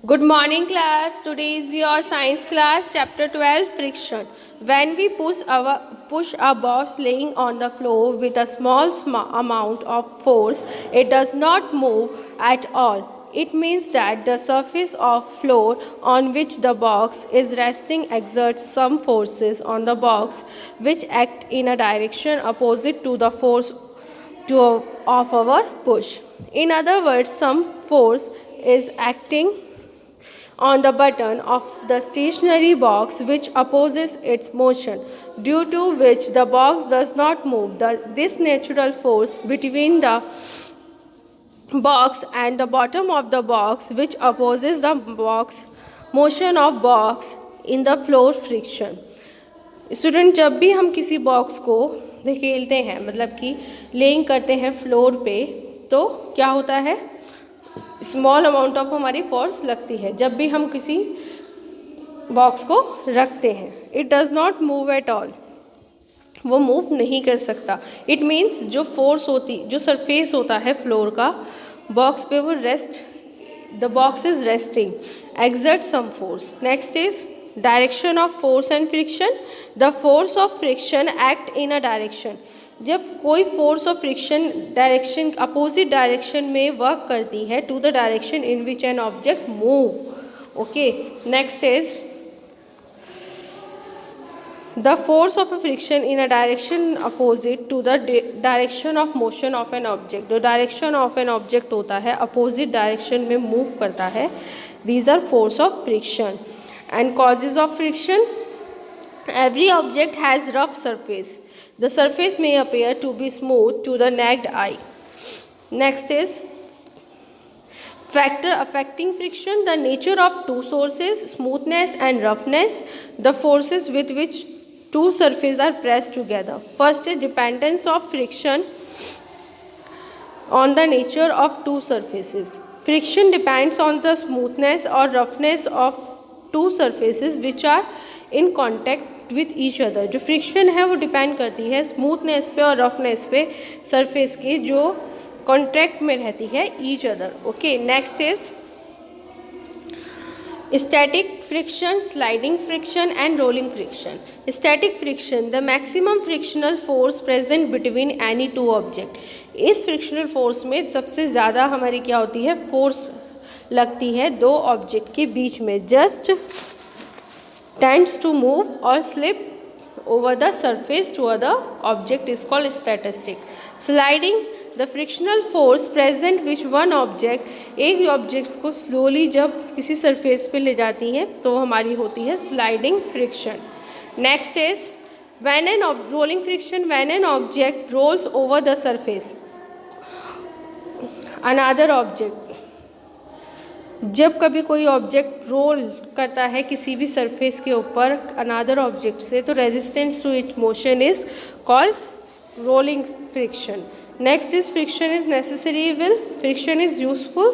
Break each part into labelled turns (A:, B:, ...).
A: Good morning, class. Today is your science class, chapter 12, friction. When we push a box laying on the floor with a small amount of force, it does not move at all. It means that the surface of floor on which the box is resting exerts some forces on the box which act in a direction opposite to the force of our push. In other words, some force is acting on the button of the stationary box which opposes its motion, due to which the box does not move. This natural force between the box and the bottom of the box which opposes the box motion of box in the floor friction. Student, जब भी हम किसी box को धकेलते हैं, मतलब कि laying करते हैं फ्लोर पे, तो क्या होता है, स्मॉल अमाउंट ऑफ हमारी फोर्स लगती है. जब भी हम किसी बॉक्स को रखते हैं, it does not move at all, वो मूव नहीं कर सकता. इट मीन्स जो फोर्स होती, जो सरफेस होता है फ्लोर का बॉक्स पे, वो rest, the box is resting, exert some force. Next is direction of force and friction. The force of friction act in a direction. जब कोई force of friction direction opposite direction में work करती है to the direction in which an object move. Okay, next is the force of a friction in a direction opposite to the direction of motion of an object. जो direction of an object होता है opposite direction में move करता है, these are force of friction. And causes of friction: every object has rough surface. The surface may appear to be smooth to the naked eye. Next is factor affecting friction: the nature of two sources, smoothness and roughness, the forces with which two surfaces are pressed together. First is dependence of friction on the nature of two surfaces. Friction depends on the smoothness or roughness of two surfaces which are in contact with each other. जो friction है वो depend करती है smoothness पे और roughness पे surface की, जो कॉन्टैक्ट में रहती है each other. Okay, next is static friction, sliding friction and rolling friction. Static friction: the maximum frictional force present between any two object. इस फ्रिक्शनल फोर्स में सबसे ज़्यादा हमारी क्या होती है, फोर्स लगती है दो ऑब्जेक्ट के बीच में. Just tends to move or slip over the surface to other object is called static. Sliding: the frictional force present which one object, एक ऑब्जेक्ट्स को स्लोली जब किसी सरफेस पे ले जाती हैं तो हमारी होती है sliding friction. Next is rolling friction: when an object rolls over the surface another object. जब कभी कोई ऑब्जेक्ट रोल करता है किसी भी सरफेस के ऊपर अनादर ऑब्जेक्ट से, तो resistance to it motion is called rolling friction. Next is friction is necessary evil: friction is useful.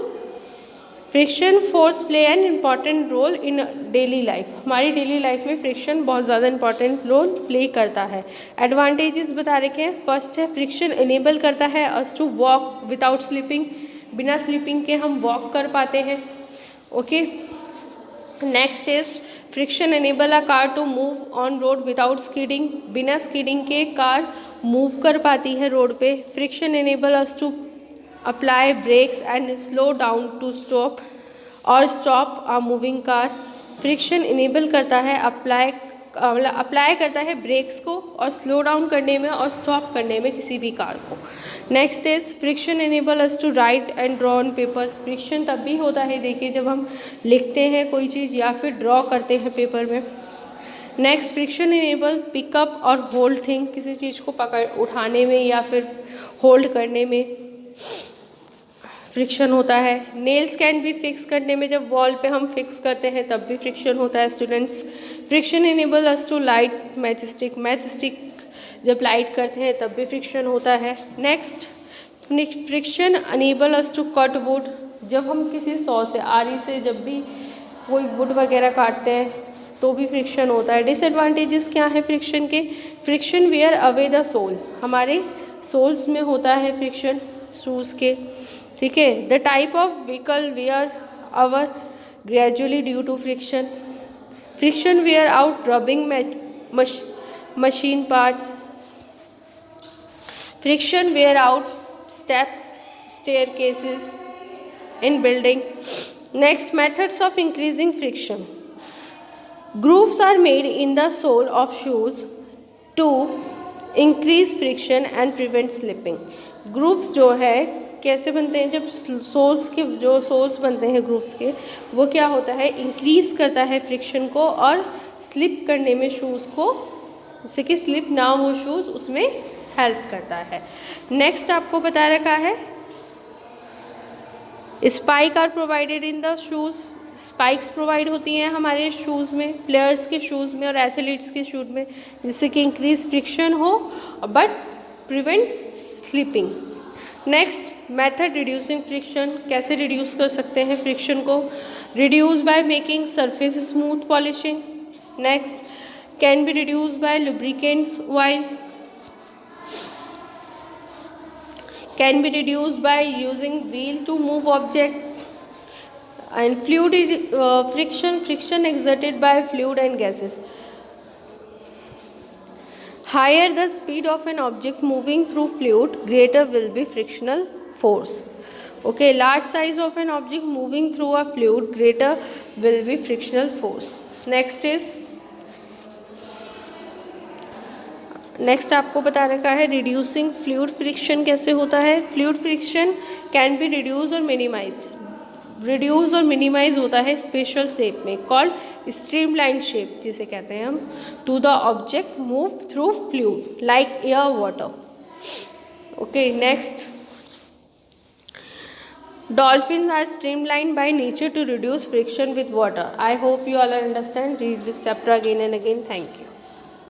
A: Friction force play an important role in daily life. हमारी डेली लाइफ में फ्रिक्शन बहुत ज़्यादा important role play करता है. Advantages बता रखे हैं. First है, फ्रिक्शन इनेबल करता है us to walk without slipping. बिना स्लिपिंग के हम वॉक कर पाते हैं. Okay, next is friction enable a car to move on road without skidding. बिना स्कीडिंग के कार मूव कर पाती है रोड पे. Friction enable us to apply brakes and slow down to stop और stop a moving car. Friction enable करता है apply करता है ब्रेक्स को और स्लो डाउन करने में और स्टॉप करने में किसी भी कार को. Next is friction enable us to write and draw on paper. Friction तब भी होता है, देखिए, जब हम लिखते हैं कोई चीज़ या फिर ड्रॉ करते हैं पेपर में. नेक्स्ट, फ्रिक्शन एनेबल पिकअप और होल्ड थिंग. किसी चीज़ को पकड़ उठाने में या फिर होल्ड करने में फ्रिक्शन होता है. नेल्स कैन बी फिक्स करने में, जब वॉल पे हम फिक्स करते हैं तब भी फ्रिक्शन होता है. Students, friction enable us to light matchstick जब लाइट करते हैं तब भी फ्रिक्शन होता है. Next, friction enable us to cut wood. जब हम किसी सॉ से, आरी से जब भी कोई वुड वगैरह काटते हैं तो भी फ्रिक्शन होता है. डिसएडवांटेजेस क्या हैं फ्रिक्शन के? Friction wear away the sole. हमारे सोल्स में होता है फ्रिक्शन, शूज़ के. ठीक है. The type of vehicle wear our gradually due to friction. Friction wear out rubbing machine parts. Friction wear out steps, staircases in building. Next, methods of increasing friction. Grooves are made in the sole of shoes to increase friction and prevent slipping. Grooves जो है कैसे बनते हैं, जब souls के जो souls बनते हैं ग्रूव्स के, वो क्या होता है, इंक्रीज़ करता है फ्रिक्शन को और स्लिप करने में शूज़ को, जिससे कि स्लिप ना हो शूज़, उसमें हेल्प करता है. नेक्स्ट आपको बता रखा है spike are provided in the shoes. Spikes provide होती हैं हमारे शूज़ में, प्लेयर्स के शूज़ में और एथलीट्स के शूज़ में, जिससे कि इंक्रीज फ्रिक्शन हो but prevent slipping. Next method reducing friction. कैसे रिड्यूस कर सकते हैं फ्रिक्शन को? Reduce by making surface smooth polishing. Next can be reduce by lubricants oil. Can be reduced by using wheel to move object. And fluid friction exerted by fluid and gases. Higher the speed of an object moving through fluid, greater will be frictional force. Okay, large size of an object moving through a fluid, greater will be frictional force. Next आपको बता रखा है reducing fluid friction कैसे होता है. Fluid friction can be reduce और minimize होता है स्पेशल शेप में, कॉल्ड स्ट्रीमलाइन शेप जिसे कहते हैं हम, to the object move through fluid like air water. Okay, next dolphins are streamlined by nature to reduce friction with water. I hope you all understand. Read this chapter again and again. Thank you.